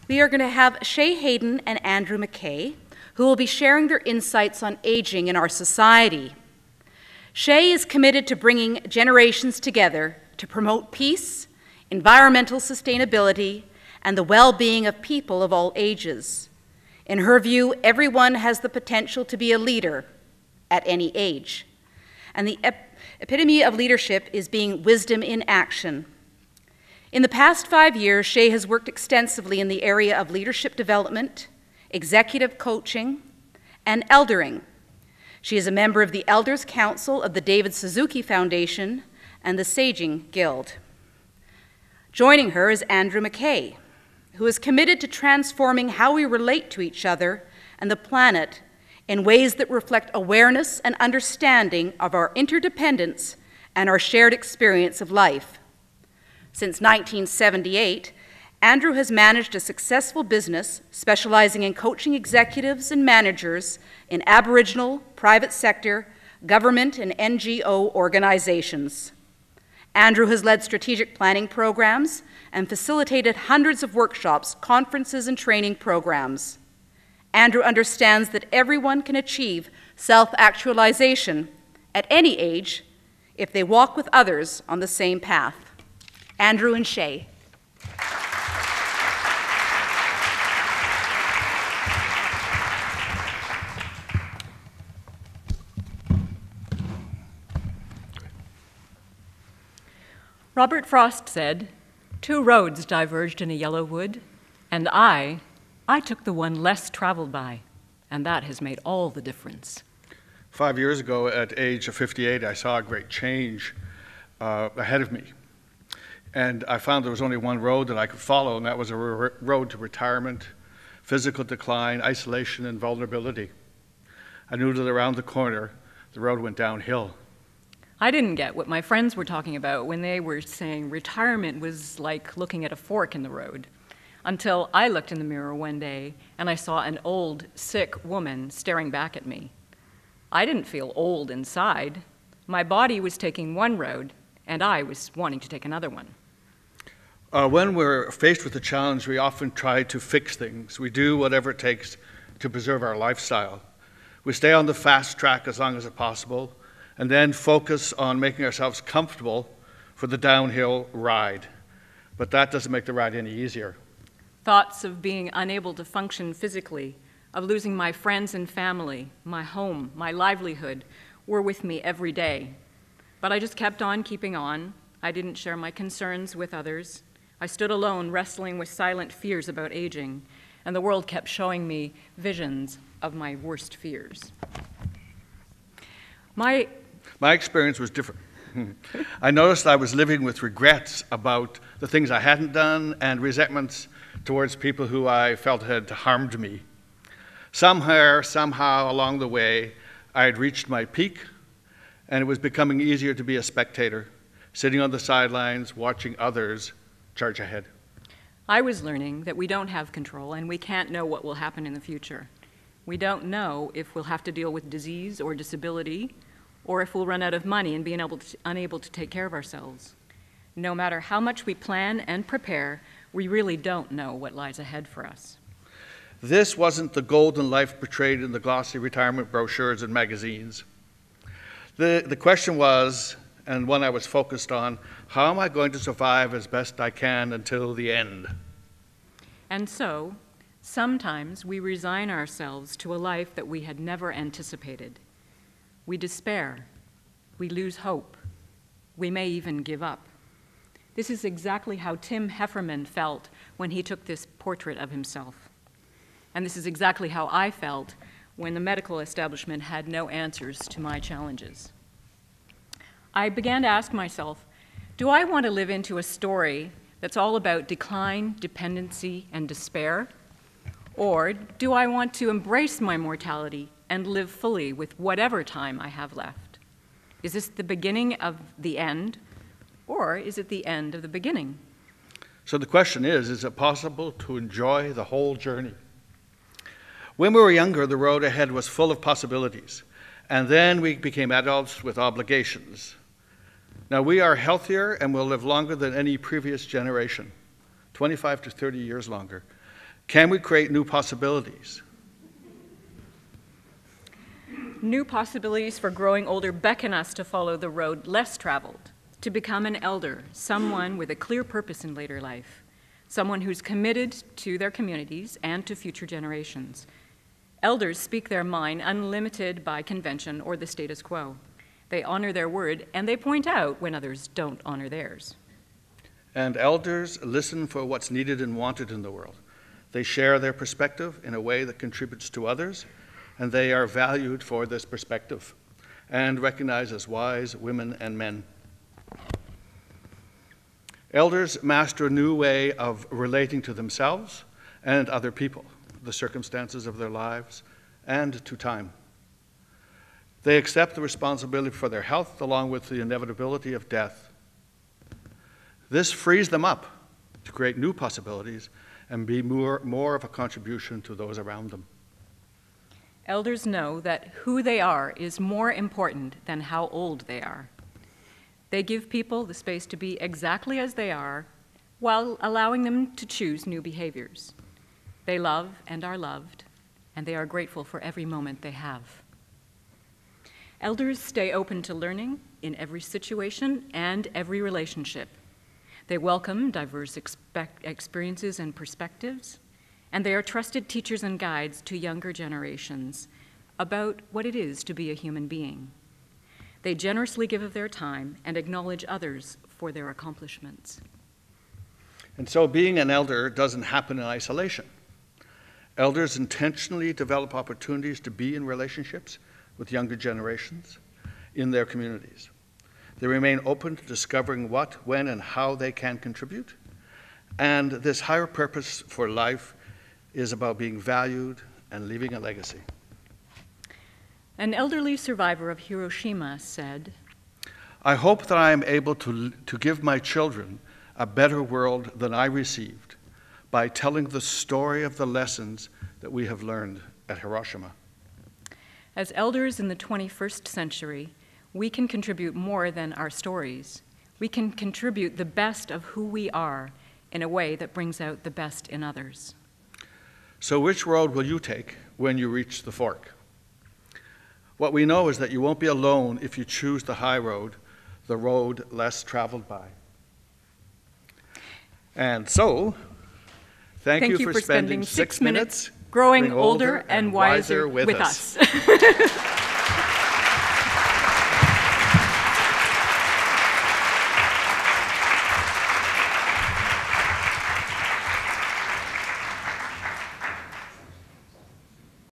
We are going to have Shae Hadden and Andrew Mackey, who will be sharing their insights on aging in our society. Shae is committed to bringing generations together to promote peace, environmental sustainability, and the well-being of people of all ages. In her view, everyone has the potential to be a leader at any age. And the epitome of leadership is being wisdom in action. In the past 5 years, Shae has worked extensively in the area of leadership development, executive coaching, and eldering. She is a member of the Elders Council of the David Suzuki Foundation and the Saging Guild. Joining her is Andrew Mackey, who is committed to transforming how we relate to each other and the planet in ways that reflect awareness and understanding of our interdependence and our shared experience of life. Since 1978, Andrew has managed a successful business specializing in coaching executives and managers in Aboriginal, private sector, government, and NGO organizations. Andrew has led strategic planning programs and facilitated hundreds of workshops, conferences, and training programs. Andrew understands that everyone can achieve self-actualization at any age if they walk with others on the same path. Andrew and Shae. Robert Frost said, "Two roads diverged in a yellow wood, and I took the one less traveled by, and that has made all the difference." 5 years ago, at age of 58, I saw a great change ahead of me. And I found there was only one road that I could follow, and that was a road to retirement, physical decline, isolation, and vulnerability. I knew that around the corner, the road went downhill. I didn't get what my friends were talking about when they were saying retirement was like looking at a fork in the road, until I looked in the mirror one day and I saw an old, sick woman staring back at me. I didn't feel old inside. My body was taking one road, and I was wanting to take another one. When we're faced with a challenge, we often try to fix things. We do whatever it takes to preserve our lifestyle. We stay on the fast track as long as it's possible, and then focus on making ourselves comfortable for the downhill ride. But that doesn't make the ride any easier. Thoughts of being unable to function physically, of losing my friends and family, my home, my livelihood, were with me every day. But I just kept on keeping on. I didn't share my concerns with others. I stood alone, wrestling with silent fears about aging, and the world kept showing me visions of my worst fears. My experience was different. I noticed I was living with regrets about the things I hadn't done and resentments towards people who I felt had harmed me. Somehow along the way, I had reached my peak, and it was becoming easier to be a spectator, sitting on the sidelines, watching others charge ahead. I was learning that we don't have control, and we can't know what will happen in the future. We don't know if we'll have to deal with disease or disability, or if we'll run out of money and be unable to take care of ourselves. No matter how much we plan and prepare, we really don't know what lies ahead for us. This wasn't the golden life portrayed in the glossy retirement brochures and magazines. The question was, and one I was focused on, how am I going to survive as best I can until the end? And so, sometimes we resign ourselves to a life that we had never anticipated. We despair, we lose hope, we may even give up. This is exactly how Tim Hefferman felt when he took this portrait of himself. And this is exactly how I felt when the medical establishment had no answers to my challenges. I began to ask myself, do I want to live into a story that's all about decline, dependency, and despair? Or do I want to embrace my mortality and live fully with whatever time I have left? Is this the beginning of the end, or is it the end of the beginning? So the question is it possible to enjoy the whole journey? When we were younger, the road ahead was full of possibilities, and then we became adults with obligations. Now we are healthier and will live longer than any previous generation, 25 to 30 years longer. Can we create new possibilities? New possibilities for growing older beckon us to follow the road less traveled, to become an elder, someone with a clear purpose in later life, someone who's committed to their communities and to future generations. Elders speak their mind unlimited by convention or the status quo. They honor their word, and they point out when others don't honor theirs. And elders listen for what's needed and wanted in the world. They share their perspective in a way that contributes to others, and they are valued for this perspective and recognized as wise women and men. Elders master a new way of relating to themselves and other people, the circumstances of their lives, and to time. They accept the responsibility for their health along with the inevitability of death. This frees them up to create new possibilities and be more of a contribution to those around them. Elders know that who they are is more important than how old they are. They give people the space to be exactly as they are while allowing them to choose new behaviors. They love and are loved, and they are grateful for every moment they have. Elders stay open to learning in every situation and every relationship. They welcome diverse experiences and perspectives, and they are trusted teachers and guides to younger generations about what it is to be a human being. They generously give of their time and acknowledge others for their accomplishments. And so being an elder doesn't happen in isolation. Elders intentionally develop opportunities to be in relationships with younger generations in their communities. They remain open to discovering what, when, and how they can contribute. And this higher purpose for life is about being valued and leaving a legacy. An elderly survivor of Hiroshima said, "I hope that I am able to give my children a better world than I received by telling the story of the lessons that we have learned at Hiroshima." As elders in the 21st century, we can contribute more than our stories. We can contribute the best of who we are in a way that brings out the best in others. So which road will you take when you reach the fork? What we know is that you won't be alone if you choose the high road, the road less traveled by. And so, thank you for spending 6 minutes growing older and wiser with us.